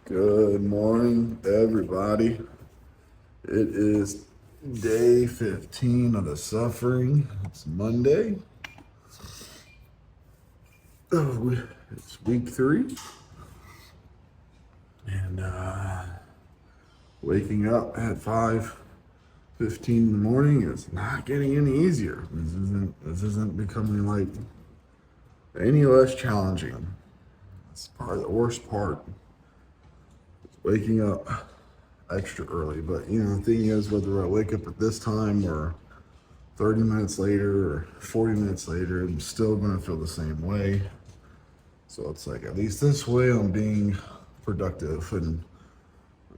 Good morning, everybody. It is day 15 of the suffering. It's Monday. It's week 3. And waking up at 5:15 in the morning is not getting any easier. This isn't becoming like any less challenging. That's probably the worst part. It's waking up extra early. But the thing is, whether I wake up at this time or 30 minutes later or 40 minutes later, I'm still going to feel the same way. So it's like, at least this way, I'm being productive and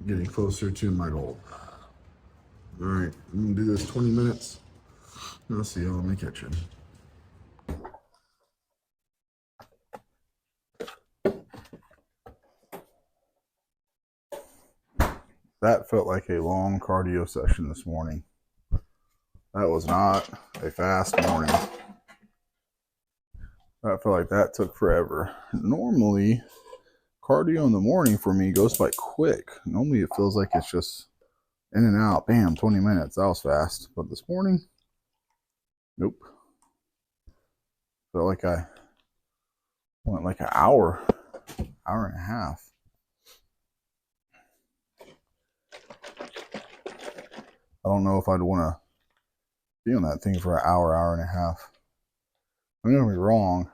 getting closer to my goal. All right, I'm going to do this 20 minutes. I'll see y'all in the kitchen. That felt like a long cardio session this morning. That was not a fast morning. I felt like that took forever. Normally, cardio in the morning for me goes by quick. Normally, it feels like it's just in and out. Bam, 20 minutes. That was fast. But this morning, nope. Felt like I went like an hour and a half. I don't know if I'd want to be on that thing for an hour and a half. I'm going to be wrong.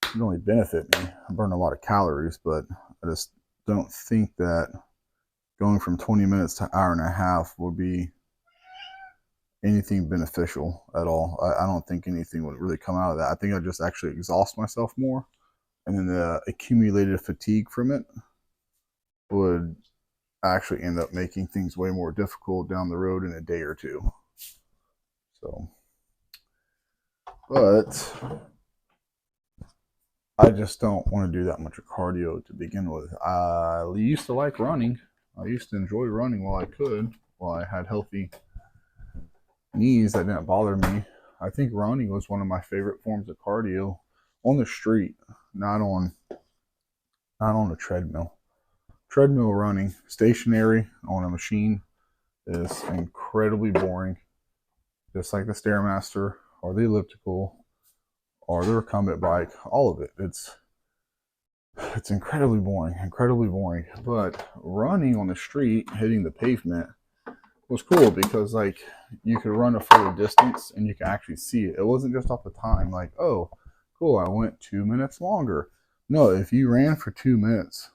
It would only benefit me. I burn a lot of calories, but I just don't think that going from 20 minutes to an hour and a half would be anything beneficial at all. I don't think anything would really come out of that. I think I'd just actually exhaust myself more, and then the accumulated fatigue from it would actually end up making things way more difficult down the road in a day or two. So, but I just don't want to do that much of cardio to begin with. I used to like running. I used to enjoy running while I could, while I had healthy knees that didn't bother me. I think running was one of my favorite forms of cardio on the street, not on a treadmill. Treadmill running, stationary on a machine, is incredibly boring. Just like the Stairmaster or the elliptical or the recumbent bike, all of it. It's incredibly boring. But running on the street, hitting the pavement, was cool because like you could run a further distance and you can actually see it. It wasn't just off the time, like, oh, cool, I went 2 minutes longer. No, if you ran for 2 minutes,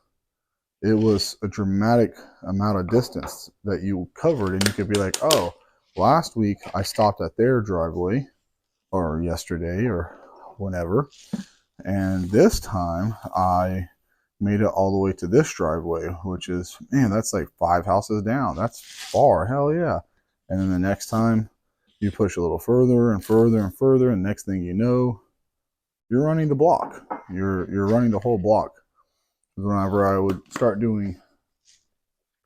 it was a dramatic amount of distance that you covered, and you could be like, oh, last week I stopped at their driveway, or yesterday, or whenever, and this time I made it all the way to this driveway, which is, man, that's like 5 houses down. That's far, hell yeah. And then the next time you push a little further and further and further, and next thing you know, you're running the block. You're running the whole block. Whenever I would start doing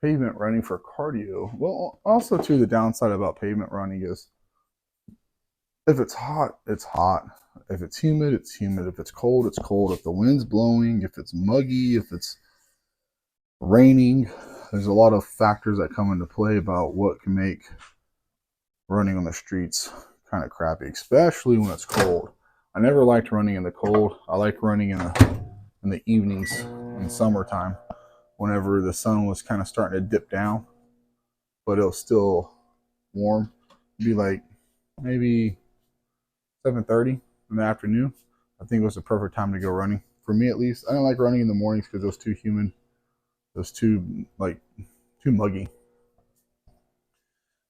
pavement running for cardio, well, also too, the downside about pavement running is if it's hot, it's hot. If it's humid, it's humid. If it's cold, it's cold. If the wind's blowing, if it's muggy, if it's raining, there's a lot of factors that come into play about what can make running on the streets kind of crappy, especially when it's cold. I never liked running in the cold. I like running in the evenings in summertime, whenever the sun was kind of starting to dip down, but it was still warm. It'd be like maybe 7:30 in the afternoon. I think it was the perfect time to go running. For me, at least. I don't like running in the mornings because it was too humid. It was too muggy.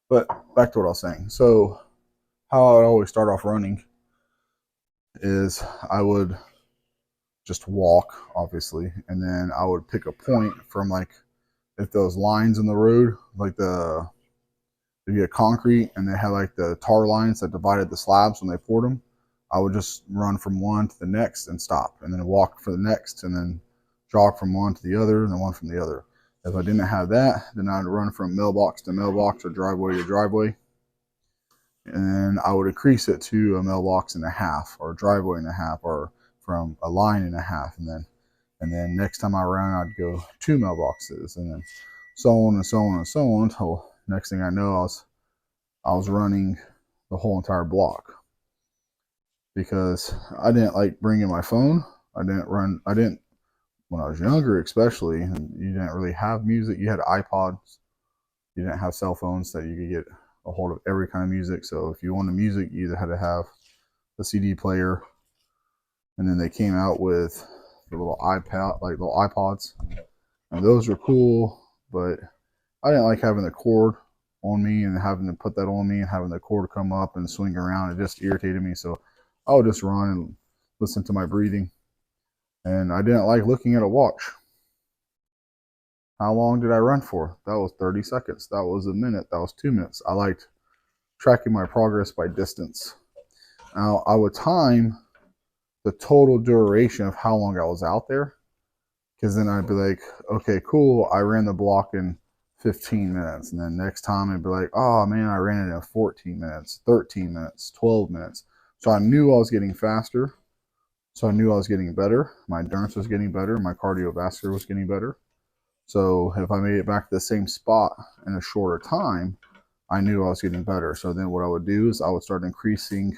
But back to what I was saying. So how I always start off running is I would just walk, obviously, and then I would pick a point from, like, if those lines in the road, like there'd be a concrete and they had like the tar lines that divided the slabs when they poured them. I would just run from one to the next and stop, and then walk for the next, and then jog from one to the other, and then one from the other. If I didn't have that, then I'd run from mailbox to mailbox or driveway to driveway, and then I would increase it to a mailbox and a half, or a driveway and a half, or from a line and a half, and then And then next time I ran, I'd go 2 mailboxes, and then so on and so on and so on until next thing I know, I was running the whole entire block, because I didn't like bringing my phone. I didn't, when I was younger especially, and you didn't really have music. You had iPods. You didn't have cell phones that you could get a hold of every kind of music. So if you wanted music, you either had to have the CD player, and then they came out with the little iPod, like little iPods, and those were cool, but I didn't like having the cord on me and having to put that on me and having the cord come up and swing around. It just irritated me. So I would just run and listen to my breathing. And I didn't like looking at a watch. How long did I run for? That was 30 seconds. That was a minute. That was 2 minutes. I liked tracking my progress by distance. Now, I would time the total duration of how long I was out there, because then I'd be like, okay, cool, I ran the block in 15 minutes. And then next time I'd be like, oh man, I ran it in 14 minutes, 13 minutes, 12 minutes. So I knew I was getting faster. So I knew I was getting better. My endurance was getting better. My cardiovascular was getting better. So if I made it back to the same spot in a shorter time, I knew I was getting better. So then what I would do is I would start increasing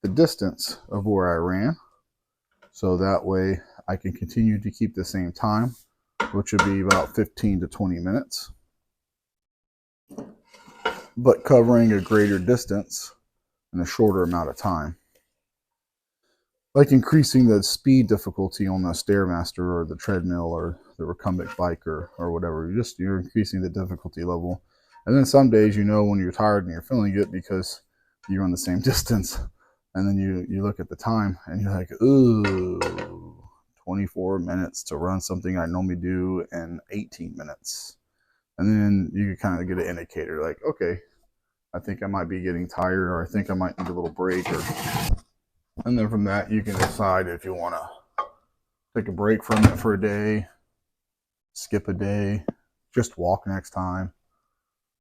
the distance of where I ran. So that way I can continue to keep the same time, which would be about 15 to 20 minutes, but covering a greater distance in a shorter amount of time. Like increasing the speed difficulty on the Stairmaster or the treadmill or the recumbent bike or whatever. You're increasing the difficulty level. And then some days, you know, when you're tired and you're feeling good because you run the same distance, and then you look at the time and you're like, ooh, 24 minutes to run something I normally do in 18 minutes. And then you kind of get an indicator like, okay, I think I might be getting tired, or I think I might need a little break. And then from that, you can decide if you want to take a break from it for a day, skip a day, just walk next time,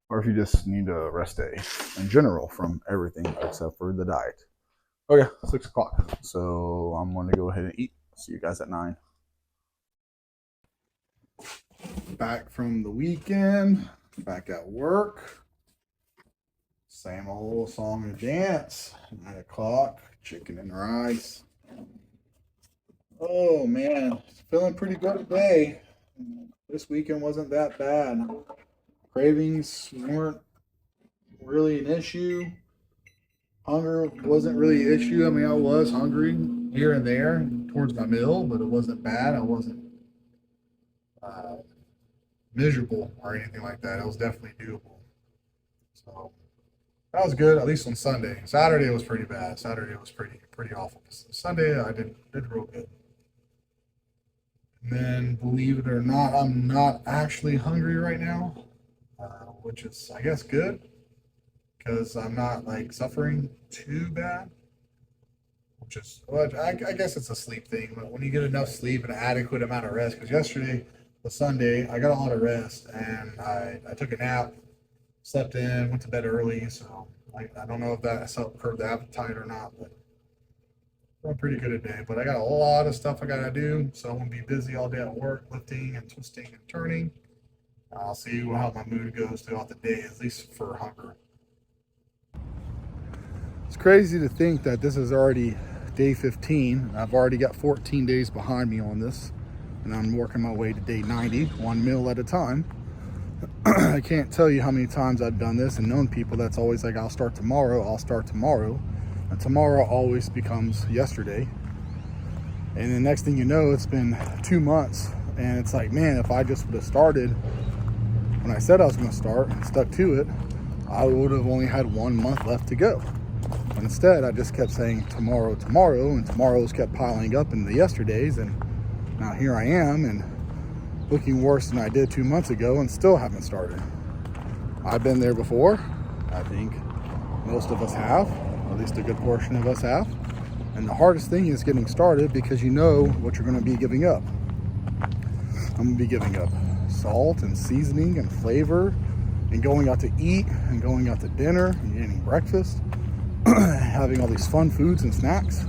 or if you just need a rest day in general from everything except for the diet. Okay, 6 o'clock. So I'm going to go ahead and eat. See you guys at 9. Back from the weekend, back at work. Same old song and dance. 9 o'clock, chicken and rice. Oh man, feeling pretty good today. This weekend wasn't that bad. Cravings weren't really an issue. Hunger wasn't really an issue. I mean, I was hungry here and there towards my meal, but it wasn't bad. I wasn't miserable or anything like that. It was definitely doable. So that was good, at least on Sunday. Saturday was pretty bad. Saturday was pretty awful. Sunday I did real good. And then, believe it or not, I'm not actually hungry right now, which is, I guess, good, because I'm not like suffering too bad. Which is, well, I guess it's a sleep thing. But when you get enough sleep and an adequate amount of rest, because yesterday was Sunday, I got a lot of rest and I took a nap, slept in, went to bed early. So I don't know if that curbed the appetite or not, but I'm pretty good today. But I got a lot of stuff I got to do, so I'm going to be busy all day at work, lifting and twisting and turning. I'll see how my mood goes throughout the day, at least for hunger. It's crazy to think that this is already day 15. I've already got 14 days behind me on this, and I'm working my way to day 90, one meal at a time. I can't tell you how many times I've done this and known people that's always like, I'll start tomorrow. And tomorrow always becomes yesterday. And the next thing you know, it's been 2 months. And it's like, man, if I just would have started when I said I was going to start and stuck to it, I would have only had 1 month left to go. But instead, I just kept saying tomorrow, and tomorrows kept piling up into the yesterdays. And now here I am, and looking worse than I did 2 months ago, and still haven't started. I've been there before. I think most of us have, or at least a good portion of us have. And the hardest thing is getting started, because you know what you're going to be giving up. I'm going to be giving up salt and seasoning and flavor, and going out to eat, and going out to dinner, and eating breakfast, having all these fun foods and snacks,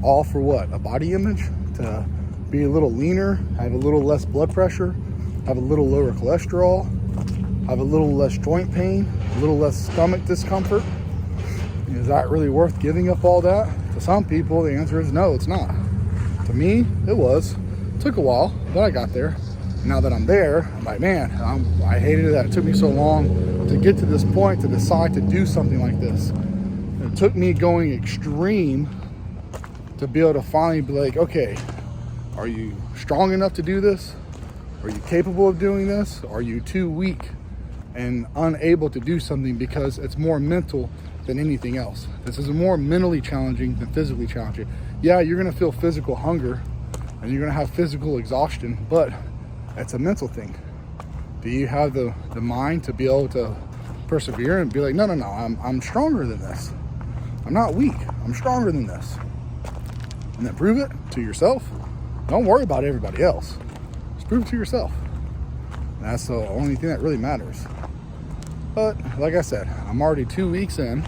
all for what? A body image? To be a little leaner, have a little less blood pressure, have a little lower cholesterol, have a little less joint pain, a little less stomach discomfort. Is that really worth giving up all that? To some people, the answer is no, it's not. To me, it was. It took a while, but I got there. Now that I'm there, I'm like, man, I hated that it took me so long to get to this point to decide to do something like this. It took me going extreme to be able to finally be like, okay, are you strong enough to do this? Are you capable of doing this? Are you too weak and unable to do something because it's more mental than anything else? This is more mentally challenging than physically challenging. Yeah, you're gonna feel physical hunger and you're gonna have physical exhaustion, but it's a mental thing. Do you have the mind to be able to persevere and be like, no, I'm stronger than this. I'm not weak, I'm stronger than this. And then prove it to yourself. Don't worry about everybody else. Just prove it to yourself. And that's the only thing that really matters. But like I said, I'm already 2 weeks in.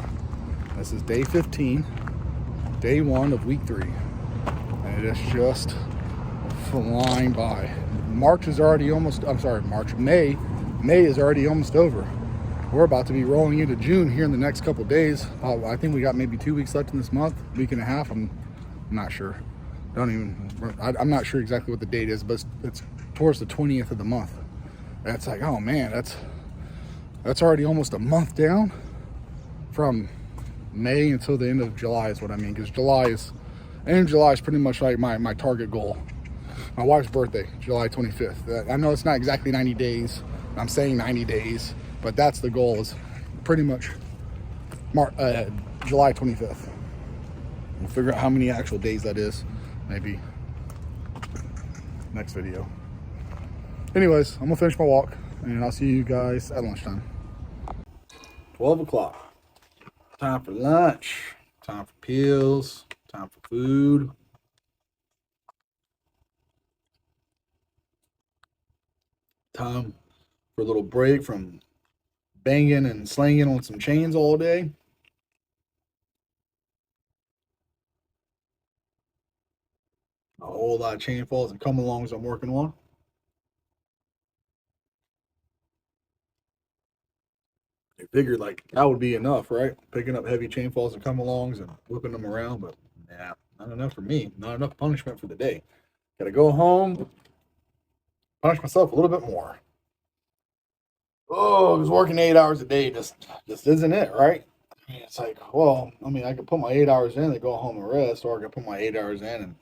This is day 15, day 1 of week 3. And it is just flying by. March is already almost, May is already almost over. We're about to be rolling into June here in the next couple days. I think we got maybe 2 weeks left in this month, week and a half. I'm not sure. I'm not sure exactly what the date is, but it's towards the 20th of the month. And it's like, oh man, that's already almost a month down from May until the end of July is what I mean. Because end of July is pretty much like my target goal. My wife's birthday, July 25th. I know it's not exactly 90 days. I'm saying 90 days, but that's the goal, is pretty much July 25th. We'll figure out how many actual days that is, maybe next video. Anyways, I'm gonna finish my walk and I'll see you guys at lunchtime. 12 o'clock. Time for lunch. Time for pills. Time for food. Time for a little break from banging and slanging on some chains all day. A whole lot of chain falls and come alongs I'm working on. I figured like that would be enough, right? Picking up heavy chain falls and come alongs and whipping them around, but nah, not enough for me. Not enough punishment for the day. Gotta go home, punish myself a little bit more. Oh, because working 8 hours a day just isn't it, right? I mean, it's like, well, I could put my 8 hours in and go home and rest, or I could put my 8 hours in and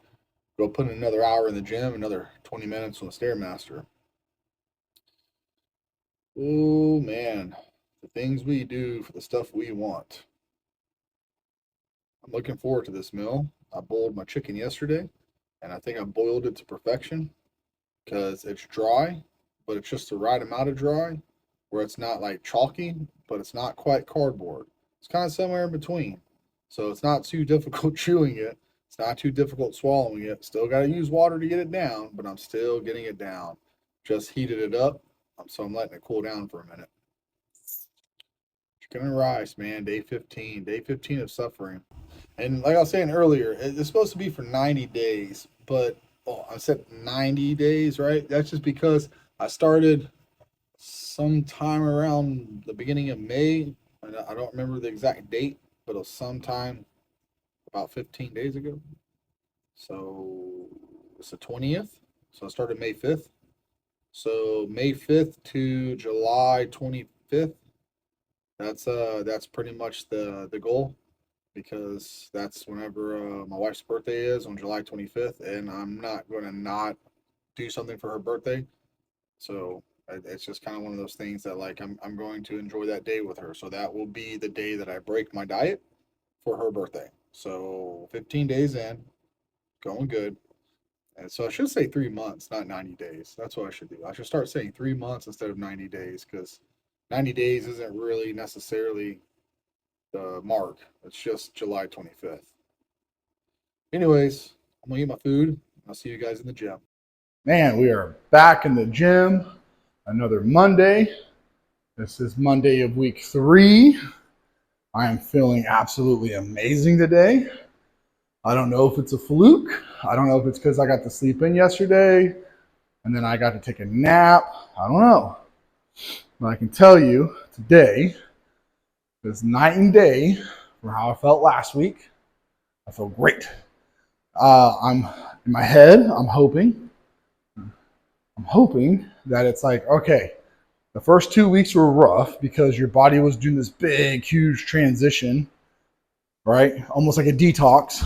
go put in another hour in the gym, another 20 minutes on the Stairmaster. Oh man, the things we do for the stuff we want. I'm looking forward to this meal. I boiled my chicken yesterday, and I think I boiled it to perfection because it's dry, but it's just the right amount of dry where it's not like chalky, but it's not quite cardboard. It's kind of somewhere in between. So it's not too difficult chewing it. It's not too difficult swallowing it. Still got to use water to get it down, but I'm still getting it down. Just heated it up, so I'm letting it cool down for a minute. Chicken and rice, man, day 15. Day 15 of suffering. And like I was saying earlier, it's supposed to be for 90 days, but I said 90 days, right? That's just because I started sometime around the beginning of May. I don't remember the exact date, but it was sometime about 15 days ago. So it's the 20th. So I started May 5th. So May 5th to July 25th. That's pretty much the goal, because that's whenever my wife's birthday is, on July 25th, and I'm not going to not do something for her birthday. So it's just kind of one of those things that like I'm going to enjoy that day with her. So that will be the day that I break my diet for her birthday. So 15 days in, going good. And so I should say 3 months, not 90 days. That's what I should do. I should start saying 3 months instead of 90 days, because 90 days isn't really necessarily the mark. It's just July 25th. Anyways, I'm gonna eat my food. I'll see you guys in the gym. Man, we are back in the gym. Another Monday. This is Monday of week 3. I am feeling absolutely amazing today. I don't know if it's a fluke. I don't know if it's because I got to sleep in yesterday and then I got to take a nap. I don't know. But I can tell you today is night and day from how I felt last week. I feel great. I'm in my head. I'm hoping that it's like, okay, the first 2 weeks were rough because your body was doing this big, huge transition, right? Almost like a detox,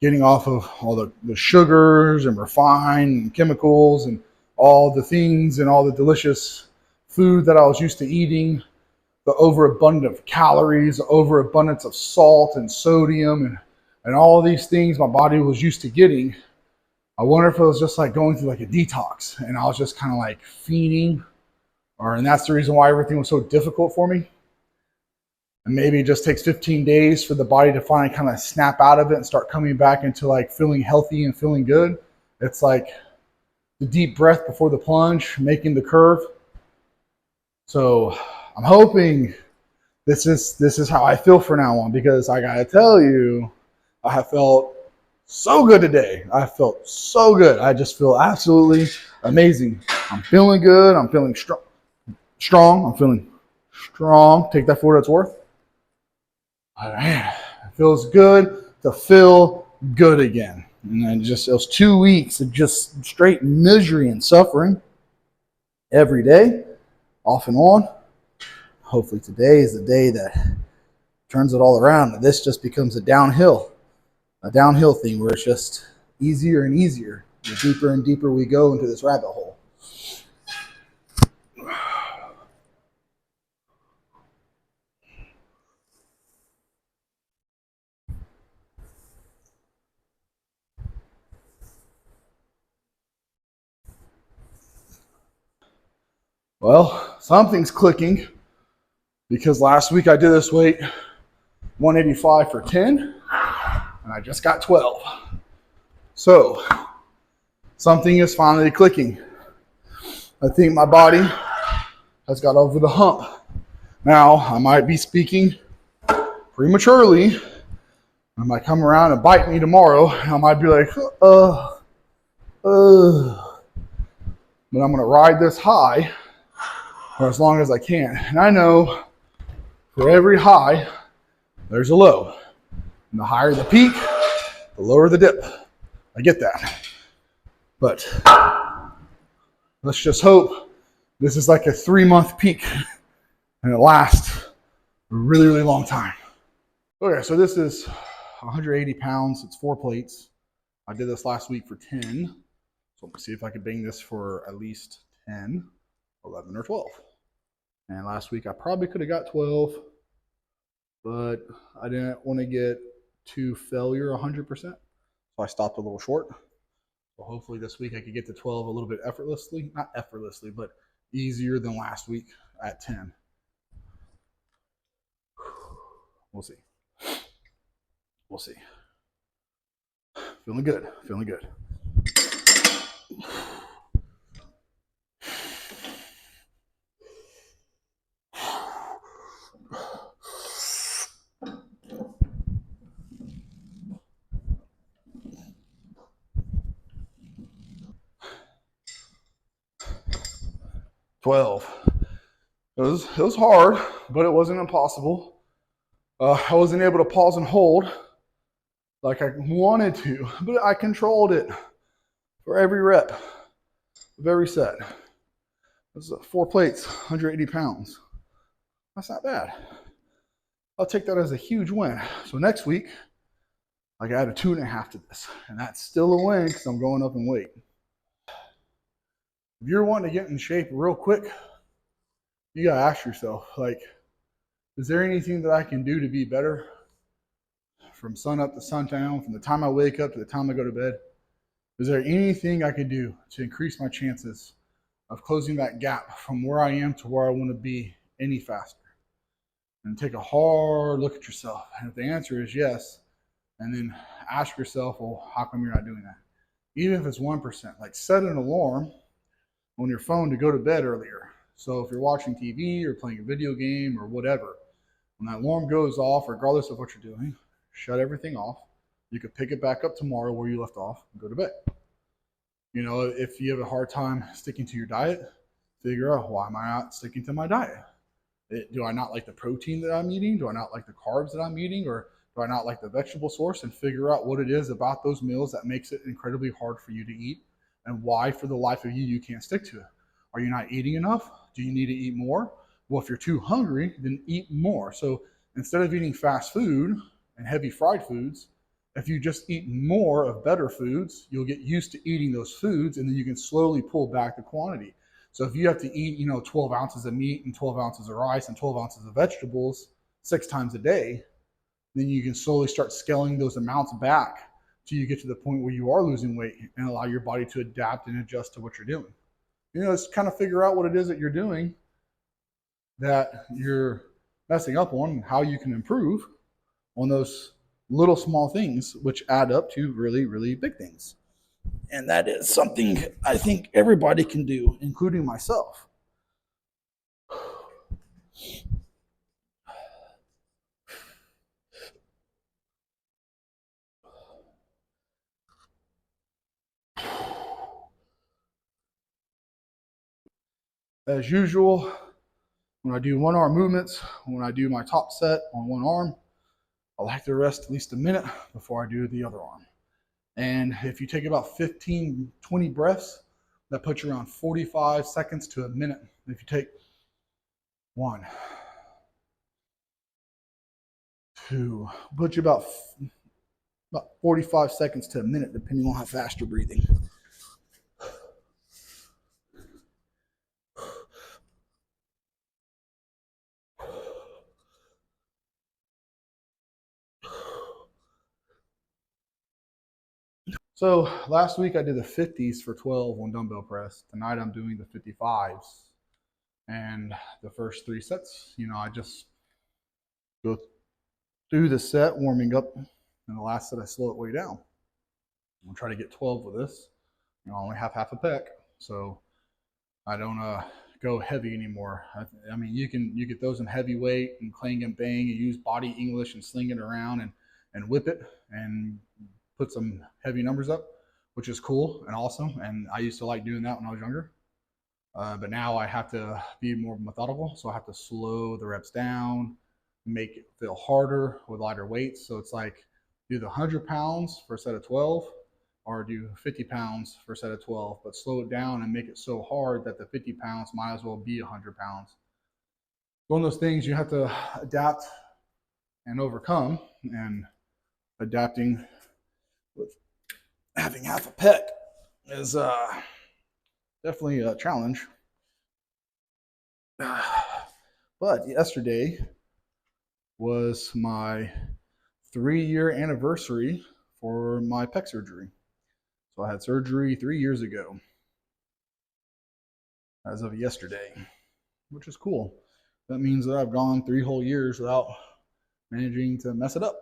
getting off of all the sugars and refined chemicals and all the things and all the delicious food that I was used to eating, the overabundance of calories, the overabundance of salt and sodium and all of these things my body was used to getting. I wonder if it was just like going through like a detox and I was just kind of like fiending, and that's the reason why everything was so difficult for me. And maybe it just takes 15 days for the body to finally kind of snap out of it and start coming back into like feeling healthy and feeling good. It's like the deep breath before the plunge, making the curve. So I'm hoping this is how I feel from now on, because I gotta tell you, I have felt so good today. I felt so good. I just feel absolutely amazing. I'm feeling good. I'm feeling strong. I'm feeling strong. Take that for what it's worth. Man, it feels good to feel good again. And then just those 2 weeks of just straight misery and suffering every day, off and on. Hopefully today is the day that turns it all around. And this just becomes a downhill thing where it's just easier and easier. The deeper and deeper we go into this rabbit hole. Well, something's clicking because last week I did this weight 185 for 10 and I just got 12. So something is finally clicking. I think my body has got over the hump. Now, I might be speaking prematurely. I might come around and bite me tomorrow. I might be like, but I'm going to ride this high for as long as I can. And I know for every high, there's a low. And the higher the peak, the lower the dip. I get that. But let's just hope this is like a 3-month peak and it lasts a really, really long time. Okay, so this is 180 pounds. It's 4 plates. I did this last week for 10. So let's see if I can bang this for at least 10, 11, or 12. And last week I probably could have got 12, but I didn't want to get to failure 100%. So I stopped a little short. So hopefully this week I could get to 12 a little bit effortlessly. Not effortlessly, but easier than last week at 10. We'll see. We'll see. Feeling good. Feeling good. $12. It was hard, but it wasn't impossible. I wasn't able to pause and hold like I wanted to, but I controlled it for every rep of every set. This is 4 plates, 180 pounds. That's not bad. I'll take that as a huge win. So next week, I got a 2.5 to this, and that's still a win because I'm going up in weight. If you're wanting to get in shape real quick, you gotta ask yourself, like, is there anything that I can do to be better from sun up to sundown, from the time I wake up to the time I go to bed? Is there anything I can do to increase my chances of closing that gap from where I am to where I want to be any faster? And take a hard look at yourself. And if the answer is yes, and then ask yourself, well, how come you're not doing that? Even if it's 1%, like set an alarm on your phone to go to bed earlier. So if you're watching TV or playing a video game or whatever, when that alarm goes off, regardless of what you're doing, shut everything off You could pick it back up tomorrow where you left off and go to bed. You know, if you have a hard time sticking to your diet, figure out, why am I not sticking to my diet? Do I not like the protein that I'm eating? Do I not like the carbs that I'm eating? Or do I not like the vegetable source? And figure out what it is about those meals that makes it incredibly hard for you to eat, and why for the life of you can't stick to it. Are you not eating enough? Do you need to eat more? Well, if you're too hungry, then eat more. So instead of eating fast food and heavy fried foods, if you just eat more of better foods, you'll get used to eating those foods, and then you can slowly pull back the quantity. So if you have to eat, 12 ounces of meat and 12 ounces of rice and 12 ounces of vegetables 6 times a day, then you can slowly start scaling those amounts back till you get to the point where you are losing weight and allow your body to adapt and adjust to what you're doing. Just kind of figure out what it is that you're doing that you're messing up on, and how you can improve on those little small things, which add up to really, really big things. And that is something I think everybody can do, including myself. As usual, when I do one arm movements, when I do my top set on one arm, I like to rest at least a minute before I do the other arm. And if you take about 15, 20 breaths, that puts you around 45 seconds to a minute. If you take 1, 2, put you about 45 seconds to a minute, depending on how fast you're breathing. So last week I did the 50s for 12 on dumbbell press. Tonight I'm doing the 55s. And the first 3 sets, I just go through the set warming up. And the last set I slow it way down. I'm gonna try to get 12 with this. I only have half a pec, so I don't go heavy anymore. I mean, you get those in heavyweight and clang and bang. You use body English and sling it around and whip it and put some heavy numbers up, which is cool and awesome. And I used to like doing that when I was younger. But now I have to be more methodical, so I have to slow the reps down, make it feel harder with lighter weights. So it's like do the 100 pounds for a set of 12, or do 50 pounds for a set of 12, but slow it down and make it so hard that the 50 pounds might as well be 100 pounds. One of those things you have to adapt and overcome, and adapting with having half a pec is definitely a challenge. But yesterday was my 3-year anniversary for my pec surgery. So I had surgery 3 years ago as of yesterday, which is cool. That means that I've gone 3 whole years without managing to mess it up.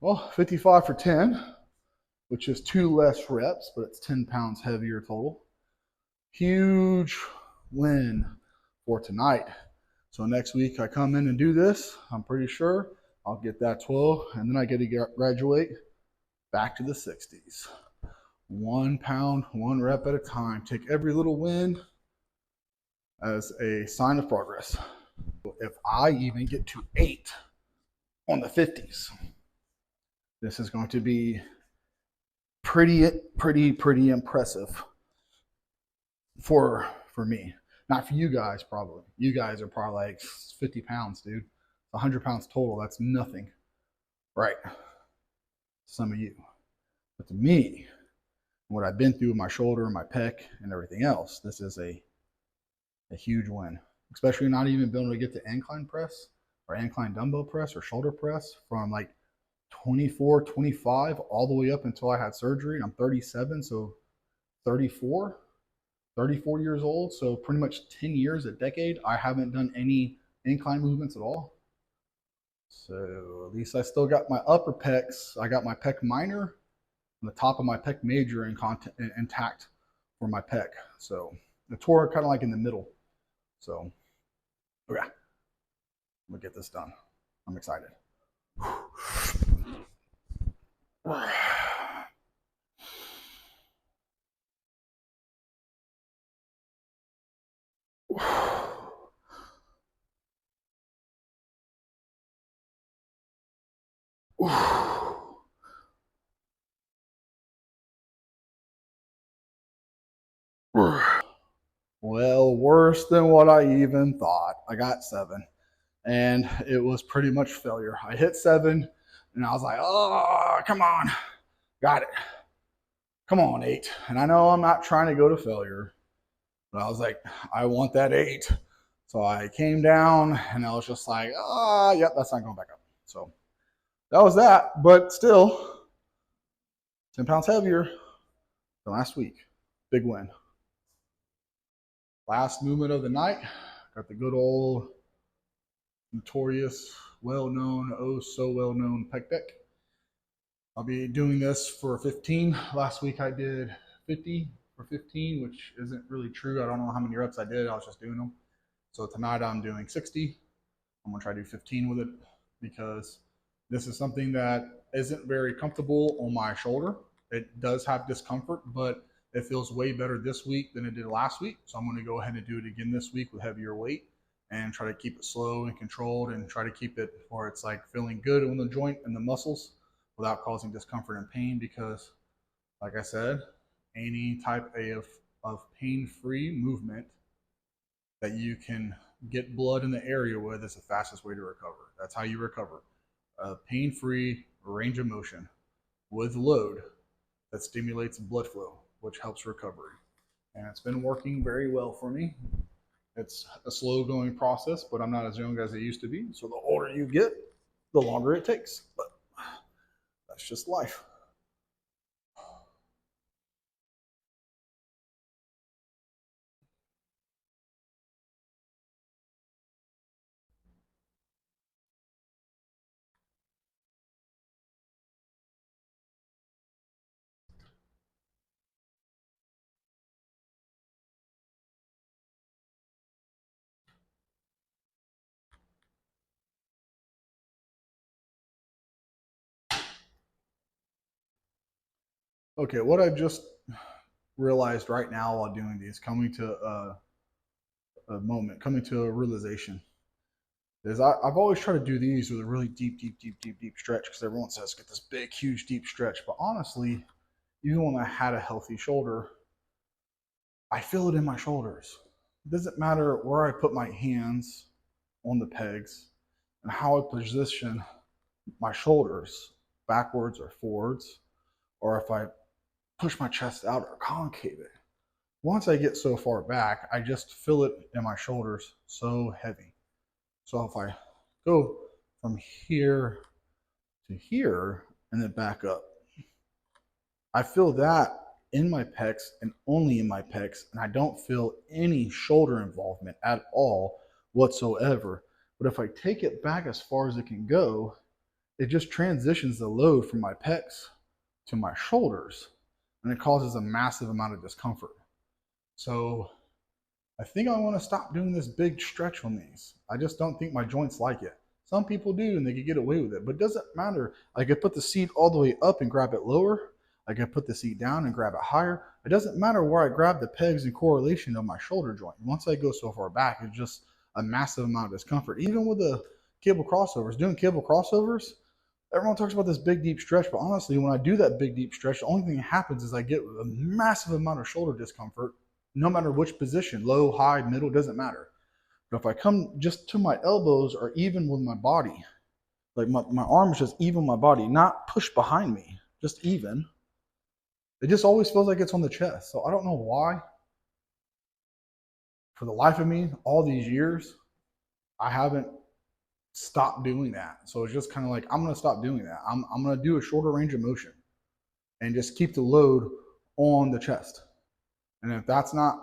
Well, 55 for 10, which is 2 less reps, but it's 10 pounds heavier total. Huge win for tonight. So next week I come in and do this. I'm pretty sure I'll get that 12, and then I get to graduate back to the 60s. 1 pound, 1 rep at a time. Take every little win as a sign of progress. If I even get to 8 on the 50s, this is going to be pretty impressive for me. Not for you guys, probably. You guys are probably like 50 pounds, dude. 100 pounds total. That's nothing. Right. Some of you. But to me, what I've been through with my shoulder, my pec, and everything else, this is a huge win. Especially not even being able to get to incline press or incline dumbbell press or shoulder press from like 24, 25 all the way up until I had surgery. I'm 37, so 34. 34 years old. So pretty much 10 years, a decade, I haven't done any incline movements at all. So at least I still got my upper pecs. I got my pec minor and the top of my pec major intact for my pec. So the tore kind of like in the middle. So yeah, I'm gonna get this done. I'm excited. Well, worse than what I even thought. I got 7, and it was pretty much failure. I hit 7, and I was like, oh, come on. Got it. Come on, 8. And I know I'm not trying to go to failure, but I was like, I want that 8. So I came down, and I was just like, yep, that's not going back up. So that was that, but still 10 pounds heavier than last week. Big win. Last movement of the night, got the good old notorious, well-known, oh so well-known pec deck. I'll be doing this for 15. Last week I did 50 for 15, which isn't really true. I don't know how many reps I did. I was just doing them. So tonight I'm doing 60. I'm gonna try to do 15 with it because this is something that isn't very comfortable on my shoulder. It does have discomfort, but it feels way better this week than it did last week. So I'm going to go ahead and do it again this week with heavier weight and try to keep it slow and controlled and try to keep it where it's like feeling good on the joint and the muscles without causing discomfort and pain because, like I said, any type of pain-free movement that you can get blood in the area with is the fastest way to recover. That's how you recover. A pain-free range of motion with load that stimulates blood flow, which helps recovery. And it's been working very well for me. It's a slow going process, but I'm not as young as I used to be. So the older you get, the longer it takes. But that's just life. Okay, what I just realized right now while doing these, coming to a moment, coming to a realization, is I've always tried to do these with a really deep stretch because everyone says get this big, huge, deep stretch. But honestly, even when I had a healthy shoulder, I feel it in my shoulders. It doesn't matter where I put my hands on the pegs and how I position my shoulders backwards or forwards, or if I push my chest out or concave it. Once I get so far back, I just feel it in my shoulders so heavy. So if I go from here to here and then back up, I feel that in my pecs and only in my pecs, and I don't feel any shoulder involvement at all whatsoever. But if I take it back as far as it can go, it just transitions the load from my pecs to my shoulders, and it causes a massive amount of discomfort. So I think I want to stop doing this big stretch on these. I just don't think my joints like it. Some people do and they can get away with it, but it doesn't matter. I could put the seat all the way up and grab it lower. I could put the seat down and grab it higher. It doesn't matter where I grab the pegs in correlation of my shoulder joint. Once I go so far back, it's just a massive amount of discomfort. Even with the cable crossovers, doing cable crossovers, everyone talks about this big deep stretch, but honestly, when I do that big deep stretch, the only thing that happens is I get a massive amount of shoulder discomfort, no matter which position, low, high, middle, doesn't matter. But if I come just to my elbows or even with my body, like my arm is just even my body, not pushed behind me, just even. It just always feels like it's on the chest. So I don't know why. For the life of me, all these years, I haven't stopped doing that. So it's just kind of like, I'm going to stop doing that. I'm going to do a shorter range of motion and just keep the load on the chest. And if that's not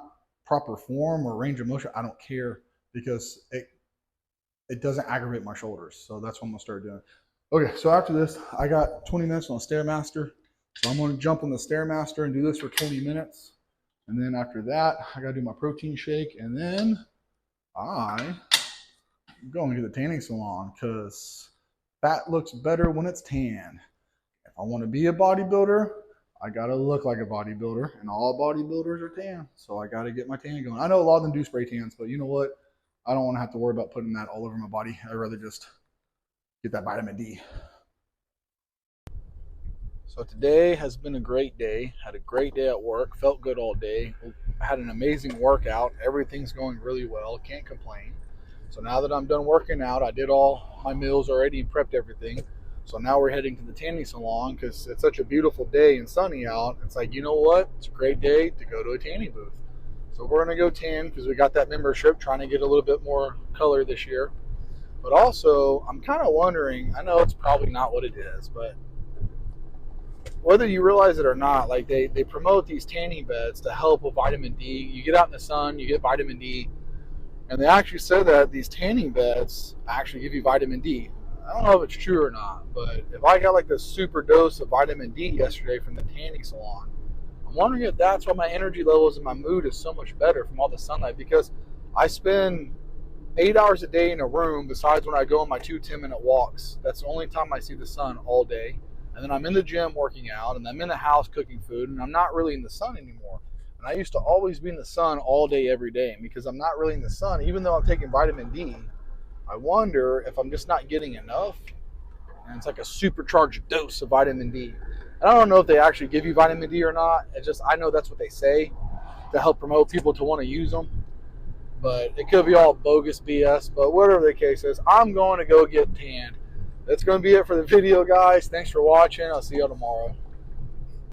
proper form or range of motion, I don't care because it doesn't aggravate my shoulders. So that's what I'm gonna start doing. Okay, so after this, I got 20 minutes on Stairmaster. So I'm gonna jump on the Stairmaster and do this for 20 minutes. And then after that, I gotta do my protein shake, and then I'm going to get the tanning salon because fat looks better when it's tan. If I want to be a bodybuilder, I gotta look like a bodybuilder, and all bodybuilders are tan. So I gotta get my tan going. I know a lot of them do spray tans, but you know what? I don't want to have to worry about putting that all over my body. I'd rather just get that vitamin D. So today has been a great day. Had a great day at work. Felt good all day. Had an amazing workout. Everything's going really well. Can't complain. So now that I'm done working out, I did all my meals already and prepped everything. So now we're heading to the tanning salon because it's such a beautiful day and sunny out. It's like, you know what? It's a great day to go to a tanning booth. So we're going to go tan because we got that membership, trying to get a little bit more color this year. But also, I'm kind of wondering, I know it's probably not what it is, but whether you realize it or not, like they promote these tanning beds to help with vitamin D. You get out in the sun, you get vitamin D. And they actually said that these tanning beds actually give you vitamin D. I don't know if it's true or not, but if I got like this super dose of vitamin D yesterday from the tanning salon, I'm wondering if that's why my energy levels and my mood is so much better from all the sunlight, because I spend 8 hours a day in a room besides when I go on my 2 10-minute walks. That's the only time I see the sun all day. And then I'm in the gym working out, and I'm in the house cooking food, and I'm not really in the sun anymore. And I used to always be in the sun all day, every day. And because I'm not really in the sun, even though I'm taking vitamin D, I wonder if I'm just not getting enough. And it's like a supercharged dose of vitamin D. And I don't know if they actually give you vitamin D or not. It's just, I know that's what they say to help promote people to want to use them. But it could be all bogus BS. But whatever the case is, I'm going to go get tanned. That's going to be it for the video, guys. Thanks for watching. I'll see you tomorrow.